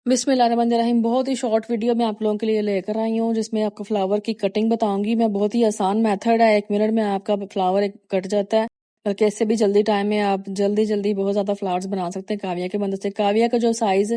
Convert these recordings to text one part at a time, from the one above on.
बिस्मिल्लाहिर्रहमानिर्रहीम। बहुत ही short video मैं आप लोगों के लिए लेकर आई हूँ जिसमें आपको फ्लावर की कटिंग बताऊंगी मैं। बहुत ही आसान मेथड है, 1 मिनट में आपका फ्लावर कट जाता है। बल्कि इससे भी जल्दी टाइम में आप जल्दी बहुत ज़्यादा फ्लावर्स बना सकते हैं काविया की मदद से। काविया का जो साइज़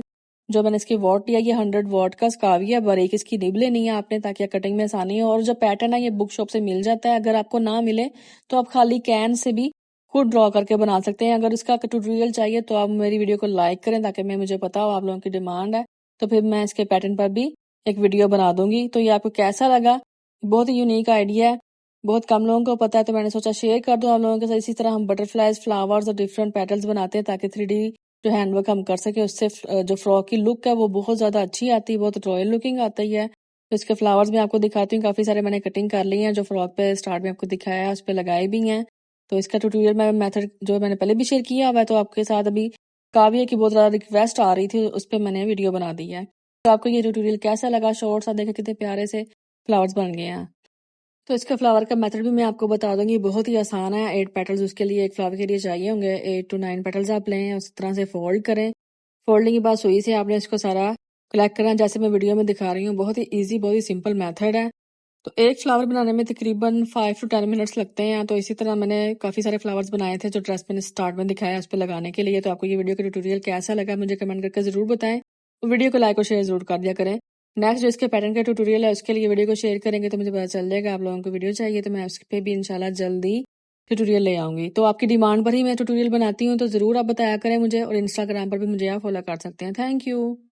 जो मैंने इसकी वॉट लिया, ये 100 वॉट का काविया, बारीक इसकी निब लेनी है आपने ताकि कटिंग में आसानी हो। और जो पैटर्न है ये बुक शॉप से मिल जाता है। अगर आपको ना मिले तो आप खाली कैन से भी खुद ड्रॉ करके बना सकते हैं। अगर इसका ट्यूटोरियल चाहिए तो आप मेरी वीडियो को लाइक करें ताकि मुझे पता हो आप लोगों की डिमांड है, तो फिर मैं इसके पैटर्न पर भी एक वीडियो बना दूंगी। तो ये आपको कैसा लगा? बहुत ही यूनिक आइडिया है, बहुत कम लोगों को पता है, तो मैंने सोचा शेयर कर दूं आप लोगों के साथ। इसी तरह हम बटरफ्लाइज, फ्लावर्स और डिफरेंट पैटर्न्स बनाते हैं ताकि 3D जो हैंडवर्क हम कर सके, उससे जो फ्रॉक की लुक है वो बहुत ज्यादा अच्छी आती है, बहुत रॉयल लुकिंग आती है। तो इसके फ्लावर्स मैं आपको दिखाती हूँ, काफी सारे मैंने कटिंग कर ली हैं। जो फ्रॉक पे स्टार्ट में आपको दिखाया है उस पर लगाए भी हैं। तो इसका ट्यूटोरियल मैं मेथड जो मैंने पहले भी शेयर किया हुआ है, तो आपके साथ अभी काव्य की बहुत ज़्यादा रिक्वेस्ट आ रही थी, उस पर मैंने वीडियो बना दी है। तो आपको ये ट्यूटोरियल कैसा लगा? शॉर्ट सा देखे कितने प्यारे से फ्लावर्स बन गए हैं। तो इसका फ्लावर का मेथड भी मैं आपको बता दूंगी, बहुत ही आसान है। 8 पेटल्स उसके लिए, एक फ्लावर के लिए चाहिए होंगे। 8 to 9 पेटल्स आप लें, उस तरह से फोल्ड करें। फोल्डिंग के बाद सुई से आपने इसको सारा कलेक्ट करना, जैसे मैं वीडियो में दिखा रही हूँ। बहुत ही ईजी, बहुत ही सिंपल मेथड है। तो एक फ्लावर बनाने में तकरीबन 5 to 10 मिनट्स लगते हैं। तो इसी तरह मैंने काफ़ी सारे फ्लावर्स बनाए थे जो ड्रेस मैंने स्टार्ट में दिखाया उस पर लगाने के लिए। तो आपको ये वीडियो का ट्यूटोरियल कैसा लगा मुझे कमेंट करके ज़रूर बताएं। तो वीडियो को लाइक और शेयर ज़रूर कर दिया करें। नेक्स्ट जो इसके पैटर्न का ट्यूटोरियल है उसके लिए वीडियो को शेयर करेंगे तो मुझे पता चल जाएगा आप लोगों को वीडियो चाहिए, तो मैं उस पर भी इंशाल्लाह जल्दी ट्यूटोरियल ले आऊंगी। तो आपकी डिमांड पर ही मैं ट्यूटोरियल बनाती हूँ, तो ज़रूर आप बताया करें मुझे। और इंस्टाग्राम पर भी मुझे आप फॉलो कर सकते हैं। Thank you.